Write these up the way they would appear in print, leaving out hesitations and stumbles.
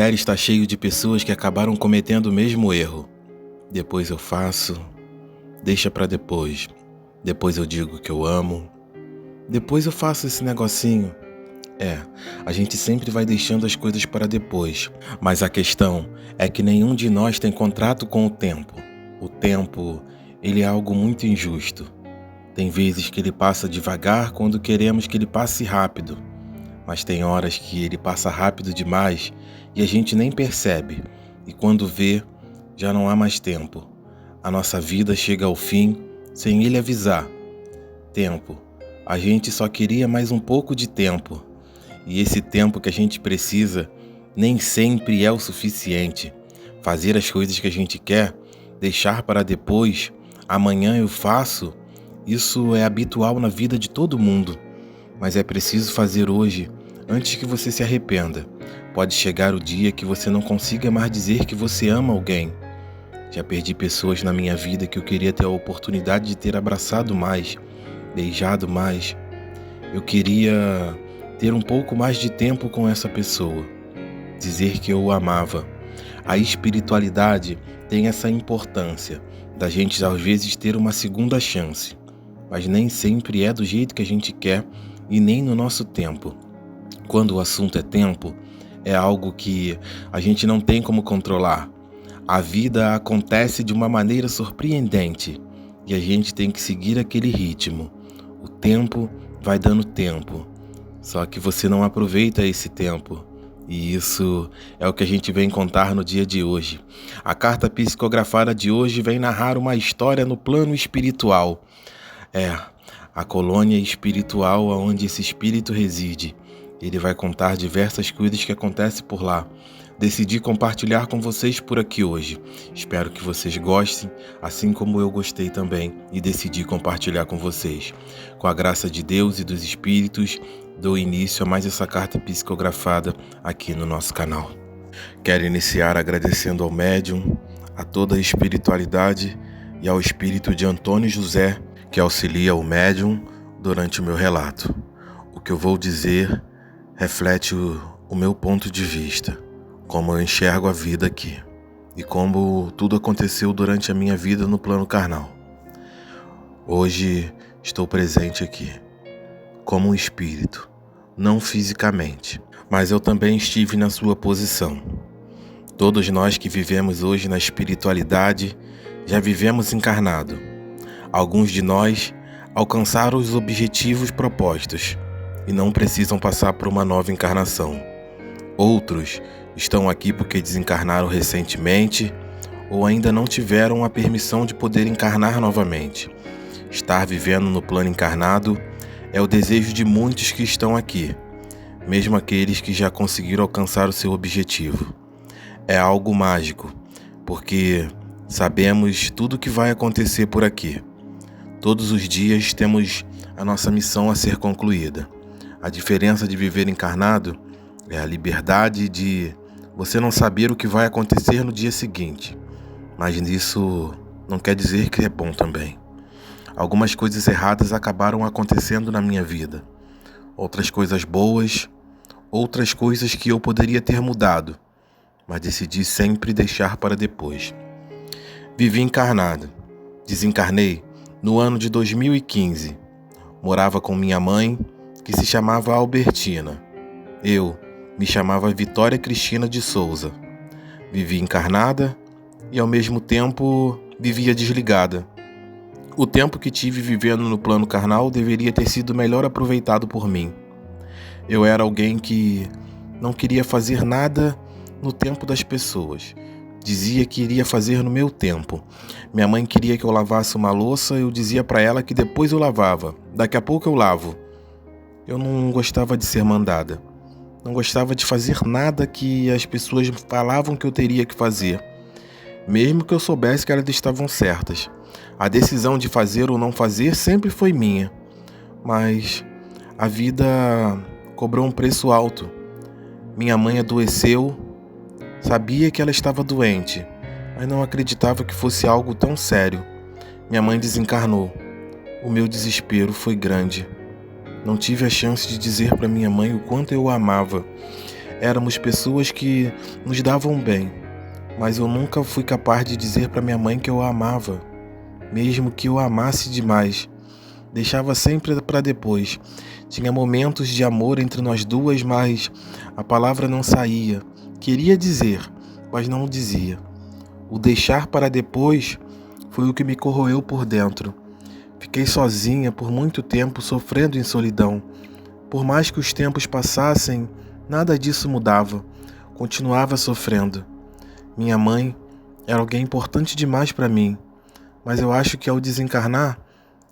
lugar está cheio de pessoas que acabaram cometendo o mesmo erro. Depois eu faço, deixa pra depois. Depois eu digo que eu amo. Depois eu faço esse negocinho. A gente sempre vai deixando as coisas para depois. Mas a questão é que nenhum de nós tem contrato com o tempo. O tempo, ele é algo muito injusto. Tem vezes que ele passa devagar quando queremos que ele passe rápido. Mas tem horas que ele passa rápido demais e a gente nem percebe. E quando vê, já não há mais tempo. A nossa vida chega ao fim sem ele avisar. Tempo. A gente só queria mais um pouco de tempo. E esse tempo que a gente precisa nem sempre é o suficiente. Fazer as coisas que a gente quer, deixar para depois, amanhã eu faço, isso é habitual na vida de todo mundo. Mas é preciso fazer hoje, antes que você se arrependa. Pode chegar o dia que você não consiga mais dizer que você ama alguém. Já perdi pessoas na minha vida que eu queria ter a oportunidade de ter abraçado mais, beijado mais. Eu queria ter um pouco mais de tempo com essa pessoa, dizer que eu o amava. A espiritualidade tem essa importância da gente às vezes ter uma segunda chance, mas nem sempre é do jeito que a gente quer e nem no nosso tempo. Quando o assunto é tempo, é algo que a gente não tem como controlar. A vida acontece de uma maneira surpreendente e a gente tem que seguir aquele ritmo. O tempo vai dando tempo. Só que você não aproveita esse tempo. E isso é o que a gente vem contar no dia de hoje. A carta psicografada de hoje vem narrar uma história no plano espiritual. A colônia espiritual onde esse espírito reside. Ele vai contar diversas coisas que acontecem por lá. Decidi compartilhar com vocês por aqui hoje. Espero que vocês gostem, assim como eu gostei também e decidi compartilhar com vocês. Com a graça de Deus e dos Espíritos, dou início a mais essa carta psicografada aqui no nosso canal. Quero iniciar agradecendo ao médium, a toda a espiritualidade e ao espírito de Antônio José, que auxilia o médium durante o meu relato. O que eu vou dizer reflete o meu ponto de vista, como eu enxergo a vida aqui e como tudo aconteceu durante a minha vida no plano carnal. Hoje estou presente aqui como um espírito, não fisicamente, mas eu também estive na sua posição. Todos nós que vivemos hoje na espiritualidade já vivemos encarnado. Alguns de nós alcançaram os objetivos propostos e não precisam passar por uma nova encarnação. Outros estão aqui porque desencarnaram recentemente ou ainda não tiveram a permissão de poder encarnar novamente. Estar vivendo no plano encarnado é o desejo de muitos que estão aqui, mesmo aqueles que já conseguiram alcançar o seu objetivo. É algo mágico, porque sabemos tudo o que vai acontecer por aqui. Todos os dias temos a nossa missão a ser concluída. A diferença de viver encarnado é a liberdade de você não saber o que vai acontecer no dia seguinte. Mas isso não quer dizer que é bom também. Algumas coisas erradas acabaram acontecendo na minha vida. Outras coisas boas, outras coisas que eu poderia ter mudado, mas decidi sempre deixar para depois. Vivi encarnado. Desencarnei no ano de 2015. Morava com minha mãe, que se chamava Albertina. Eu me chamava Vitória Cristina de Souza. Vivi encarnada e ao mesmo tempo vivia desligada. O tempo que tive vivendo no plano carnal deveria ter sido melhor aproveitado por mim. Eu era alguém que não queria fazer nada no tempo das pessoas. Dizia que iria fazer no meu tempo. Minha mãe queria que eu lavasse uma louça, eu dizia para ela que depois eu lavava. Daqui a pouco eu lavo. Eu não gostava de ser mandada. Não gostava de fazer nada que as pessoas falavam que eu teria que fazer, mesmo que eu soubesse que elas estavam certas. A decisão de fazer ou não fazer sempre foi minha, mas a vida cobrou um preço alto. Minha mãe adoeceu, sabia que ela estava doente, mas não acreditava que fosse algo tão sério. Minha mãe desencarnou. O meu desespero foi grande. Não tive a chance de dizer para minha mãe o quanto eu a amava. Éramos pessoas que nos davam bem, mas eu nunca fui capaz de dizer para minha mãe que eu a amava, mesmo que eu a amasse demais. Deixava sempre para depois. Tinha momentos de amor entre nós duas, mas a palavra não saía. Queria dizer, mas não dizia. O deixar para depois foi o que me corroeu por dentro. Fiquei sozinha por muito tempo, sofrendo em solidão. Por mais que os tempos passassem, nada disso mudava. Continuava sofrendo. Minha mãe era alguém importante demais para mim, mas eu acho que ao desencarnar,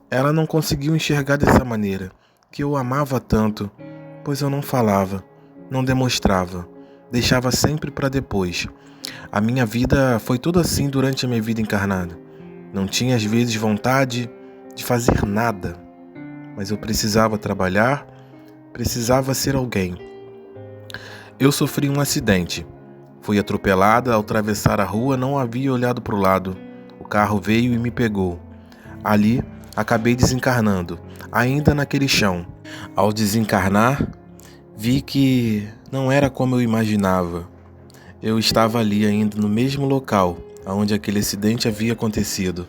ela não conseguiu enxergar dessa maneira, que eu amava tanto, pois eu não falava, não demonstrava, deixava sempre para depois. A minha vida foi toda assim durante a minha vida encarnada. Não tinha às vezes vontade de fazer nada, mas eu precisava trabalhar, precisava ser alguém. Eu sofri um acidente. Fui atropelada, ao atravessar a rua não havia olhado para o lado. O carro veio e me pegou. Ali, acabei desencarnando, ainda naquele chão. Ao desencarnar, vi que não era como eu imaginava. Eu estava ali ainda no mesmo local onde aquele acidente havia acontecido.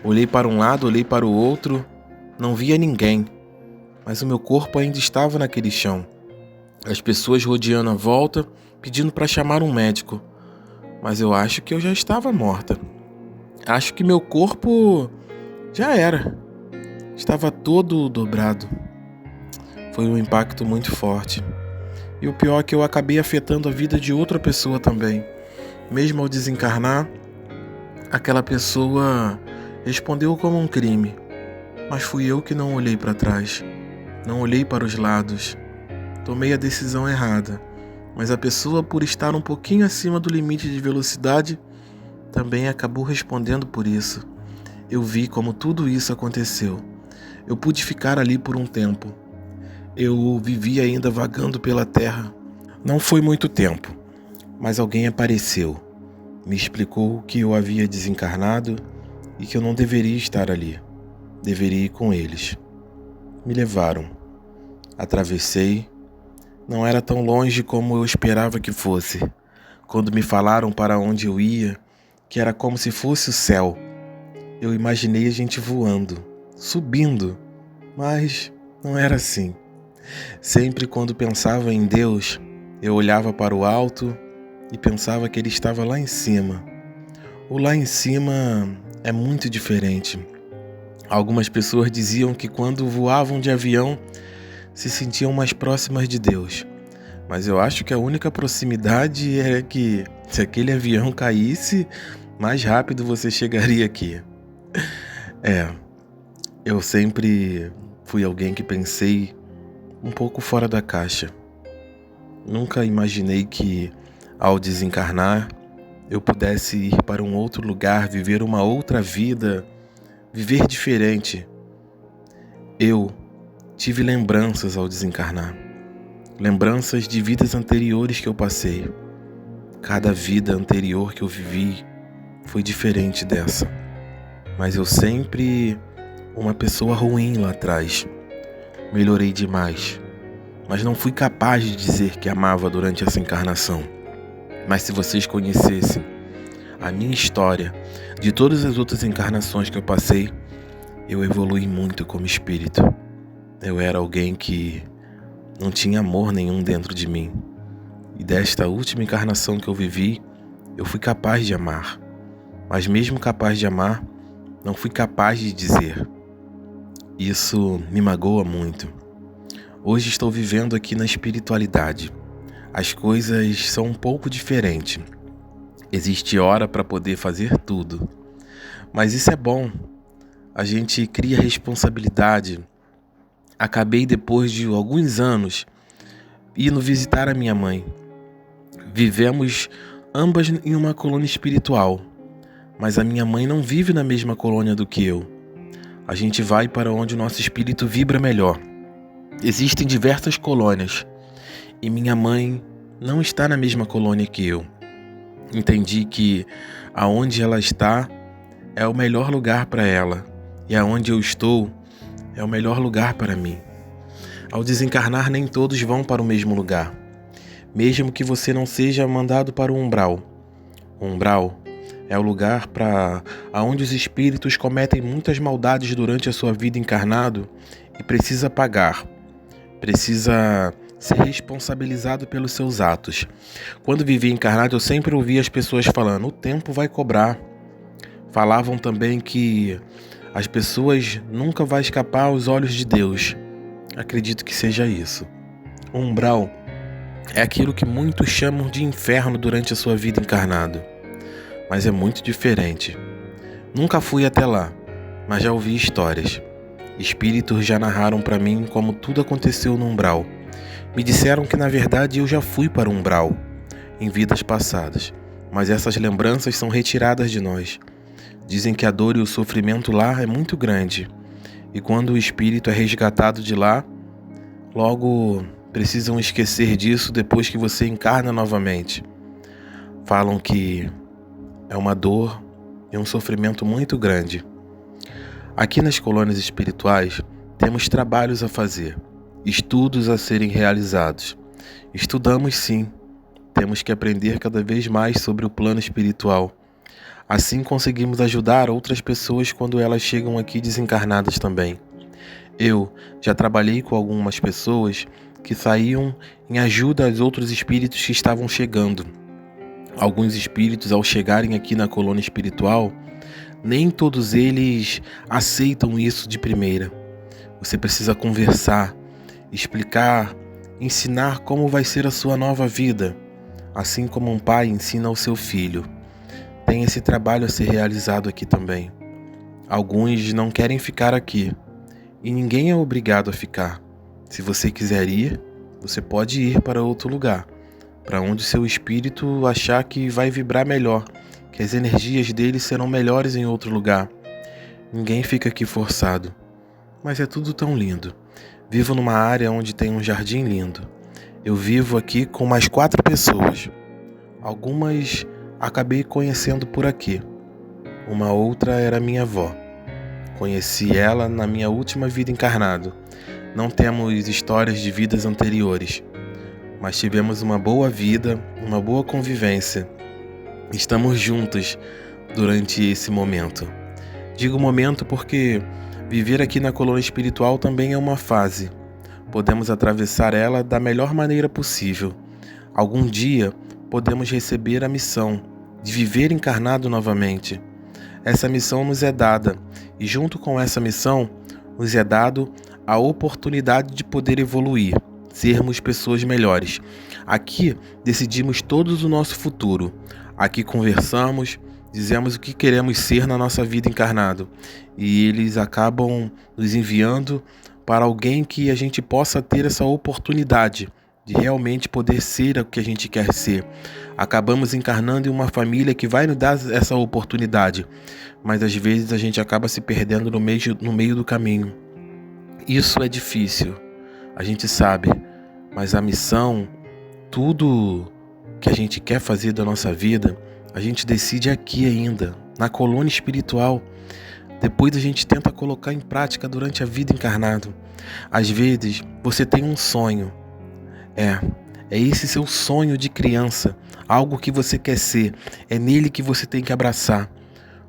Olhei para um lado, olhei para o outro, não via ninguém, mas o meu corpo ainda estava naquele chão. As pessoas rodeando a volta, pedindo para chamar um médico, mas eu acho que eu já estava morta. Acho que meu corpo já era. Estava todo dobrado. Foi um impacto muito forte. E o pior é que eu acabei afetando a vida de outra pessoa também. Mesmo ao desencarnar, aquela pessoa respondeu como um crime. Mas fui eu que não olhei para trás. Não olhei para os lados. Tomei a decisão errada. Mas a pessoa, por estar um pouquinho acima do limite de velocidade, também acabou respondendo por isso. Eu vi como tudo isso aconteceu. Eu pude ficar ali por um tempo. Eu vivi ainda vagando pela terra. Não foi muito tempo, mas alguém apareceu. Me explicou que eu havia desencarnado e que eu não deveria estar ali. Deveria ir com eles. Me levaram. Atravessei. Não era tão longe como eu esperava que fosse. Quando me falaram para onde eu ia, que era como se fosse o céu, eu imaginei a gente voando, subindo, mas não era assim. Sempre quando pensava em Deus, eu olhava para o alto e pensava que Ele estava lá em cima. O lá em cima é muito diferente. Algumas pessoas diziam que quando voavam de avião, se sentiam mais próximas de Deus. Mas eu acho que a única proximidade é que, se aquele avião caísse, mais rápido você chegaria aqui. Eu sempre fui alguém que pensei um pouco fora da caixa. Nunca imaginei que, ao desencarnar, eu pudesse ir para um outro lugar, viver uma outra vida, viver diferente. Eu tive lembranças ao desencarnar. Lembranças de vidas anteriores que eu passei. Cada vida anterior que eu vivi foi diferente dessa. Mas eu sempre uma pessoa ruim lá atrás. Melhorei demais. Mas não fui capaz de dizer que amava durante essa encarnação. Mas se vocês conhecessem a minha história, de todas as outras encarnações que eu passei, eu evolui muito como espírito. Eu era alguém que não tinha amor nenhum dentro de mim. E desta última encarnação que eu vivi, eu fui capaz de amar. Mas mesmo capaz de amar, não fui capaz de dizer. Isso me magoa muito. Hoje estou vivendo aqui na espiritualidade. As coisas são um pouco diferentes. Existe hora para poder fazer tudo. Mas isso é bom. A gente cria responsabilidade. Acabei, depois de alguns anos, indo visitar a minha mãe. Vivemos ambas em uma colônia espiritual, mas a minha mãe não vive na mesma colônia do que eu. A gente vai para onde o nosso espírito vibra melhor. Existem diversas colônias e minha mãe não está na mesma colônia que eu. Entendi que aonde ela está é o melhor lugar para ela e aonde eu estou é o melhor lugar para mim. Ao desencarnar, nem todos vão para o mesmo lugar. mesmo que você não seja mandado para o umbral. O umbral é o lugar aonde os espíritos cometem muitas maldades durante a sua vida encarnado e precisa pagar, precisa ser responsabilizado pelos seus atos. Quando vivia encarnado, eu sempre ouvia as pessoas falando: o tempo vai cobrar. Falavam também que as pessoas nunca vão escapar aos olhos de Deus. Acredito que seja isso. O umbral é aquilo que muitos chamam de inferno durante a sua vida encarnado, mas é muito diferente. Nunca fui até lá, mas já ouvi histórias. Espíritos já narraram para mim como tudo aconteceu no umbral. Me disseram que na verdade eu já fui para o umbral em vidas passadas, mas essas lembranças são retiradas de nós. Dizem que a dor e o sofrimento lá é muito grande, e quando o espírito é resgatado de lá, logo precisam esquecer disso depois que você encarna novamente. Falam que é uma dor e um sofrimento muito grande. Aqui nas colônias espirituais temos trabalhos a fazer, estudos a serem realizados. Estudamos sim, temos que aprender cada vez mais sobre o plano espiritual. Assim conseguimos ajudar outras pessoas quando elas chegam aqui desencarnadas também. Eu já trabalhei com algumas pessoas que saíam em ajuda aos outros espíritos que estavam chegando. Alguns espíritos, ao chegarem aqui na colônia espiritual, nem todos eles aceitam isso de primeira. Você precisa conversar, explicar, ensinar como vai ser a sua nova vida, assim como um pai ensina ao seu filho. Tem esse trabalho a ser realizado aqui também. Alguns não querem ficar aqui, e ninguém é obrigado a ficar. Se você quiser ir, você pode ir para outro lugar, para onde seu espírito achar que vai vibrar melhor, que as energias dele serão melhores em outro lugar. Ninguém fica aqui forçado, mas é tudo tão lindo. Vivo numa área onde tem um jardim lindo. Eu vivo aqui com mais 4 pessoas. Algumas acabei conhecendo por aqui. Uma outra era minha avó. Conheci ela na minha última vida encarnado. Não temos histórias de vidas anteriores, mas tivemos uma boa vida, uma boa convivência. Estamos juntos durante esse momento. Digo momento porque viver aqui na colônia espiritual também é uma fase. Podemos atravessar ela da melhor maneira possível. Algum dia podemos receber a missão de viver encarnado novamente. Essa missão nos é dada, e junto com essa missão nos é dado a oportunidade de poder evoluir, sermos pessoas melhores. Aqui decidimos todos o nosso futuro. Aqui conversamos, dizemos o que queremos ser na nossa vida encarnado, e eles acabam nos enviando para alguém que a gente possa ter essa oportunidade de realmente poder ser o que a gente quer ser. Acabamos encarnando em uma família que vai nos dar essa oportunidade, mas às vezes a gente acaba se perdendo no meio do caminho. Isso é difícil, a gente sabe, mas a missão, tudo que a gente quer fazer da nossa vida, a gente decide aqui ainda, na colônia espiritual. Depois a gente tenta colocar em prática durante a vida encarnado. Às vezes você tem um sonho, é esse seu sonho de criança, algo que você quer ser, é nele que você tem que abraçar,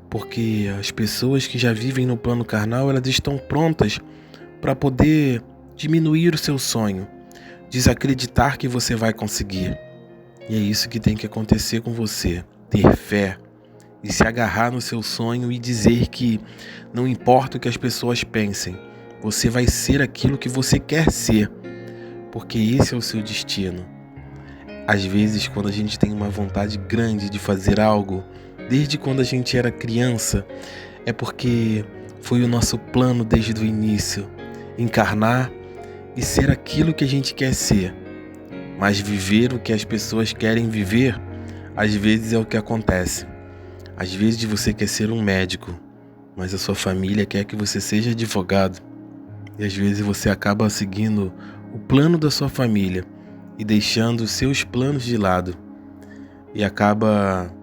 porque as pessoas que já vivem no plano carnal, elas estão prontas para poder diminuir o seu sonho, desacreditar que você vai conseguir. E é isso que tem que acontecer com você, ter fé e se agarrar no seu sonho e dizer que não importa o que as pessoas pensem, você vai ser aquilo que você quer ser, porque esse é o seu destino. Às vezes, quando a gente tem uma vontade grande de fazer algo, desde quando a gente era criança, é porque foi o nosso plano desde o início, encarnar e ser aquilo que a gente quer ser. Mas viver o que as pessoas querem viver, às vezes é o que acontece. Às vezes você quer ser um médico, mas a sua família quer que você seja advogado. E às vezes você acaba seguindo o plano da sua família e deixando os seus planos de lado. E acaba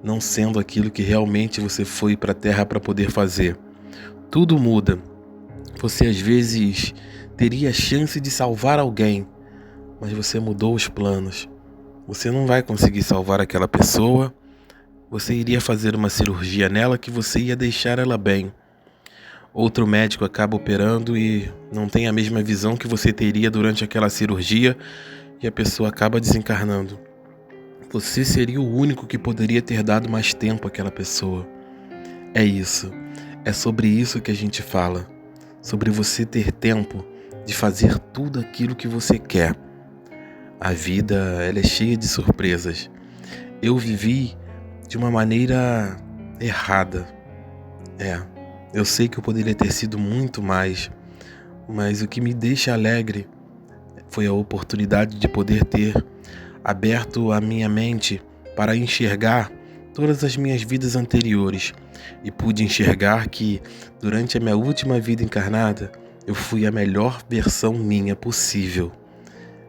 não sendo aquilo que realmente você foi para a Terra para poder fazer. Tudo muda. Você às vezes teria a chance de salvar alguém, mas você mudou os planos. Você não vai conseguir salvar aquela pessoa. Você iria fazer uma cirurgia nela que você ia deixar ela bem. Outro médico acaba operando e não tem a mesma visão que você teria durante aquela cirurgia e a pessoa acaba desencarnando. Você seria o único que poderia ter dado mais tempo àquela pessoa. É isso. É sobre isso que a gente fala. Sobre você ter tempo de fazer tudo aquilo que você quer. A vida, ela é cheia de surpresas. Eu vivi de uma maneira errada. Eu sei que eu poderia ter sido muito mais, mas o que me deixa alegre foi a oportunidade de poder ter aberto a minha mente para enxergar todas as minhas vidas anteriores e pude enxergar que durante a minha última vida encarnada eu fui a melhor versão minha possível.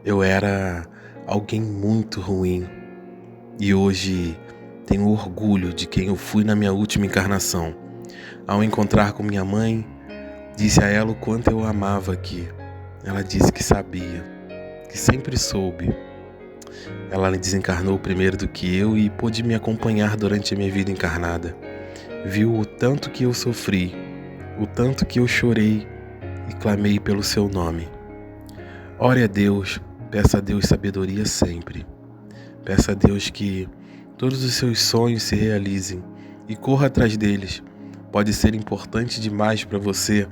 Eu era alguém muito ruim e hoje tenho orgulho de quem eu fui na minha última encarnação. Ao encontrar com minha mãe, disse a ela o quanto eu a amava aqui. Ela disse que sabia, que sempre soube. Ela desencarnou primeiro do que eu e pôde me acompanhar durante a minha vida encarnada. Viu o tanto que eu sofri, o tanto que eu chorei e clamei pelo seu nome. Ore a Deus, peça a Deus sabedoria sempre. Peça a Deus que todos os seus sonhos se realizem e corra atrás deles. Pode ser importante demais para você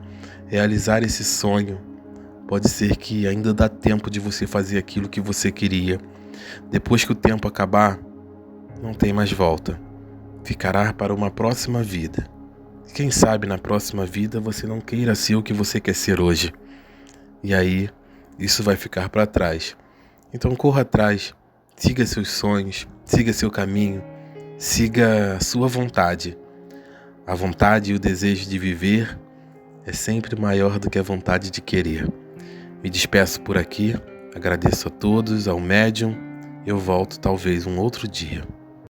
realizar esse sonho. Pode ser que ainda dá tempo de você fazer aquilo que você queria. Depois que o tempo acabar, não tem mais volta. Ficará para uma próxima vida. Quem sabe na próxima vida você não queira ser o que você quer ser hoje. E aí, isso vai ficar para trás. Então corra atrás, siga seus sonhos, siga seu caminho, siga a sua vontade. A vontade e o desejo de viver é sempre maior do que a vontade de querer. Me despeço por aqui, agradeço a todos, ao médium. Eu volto talvez um outro dia.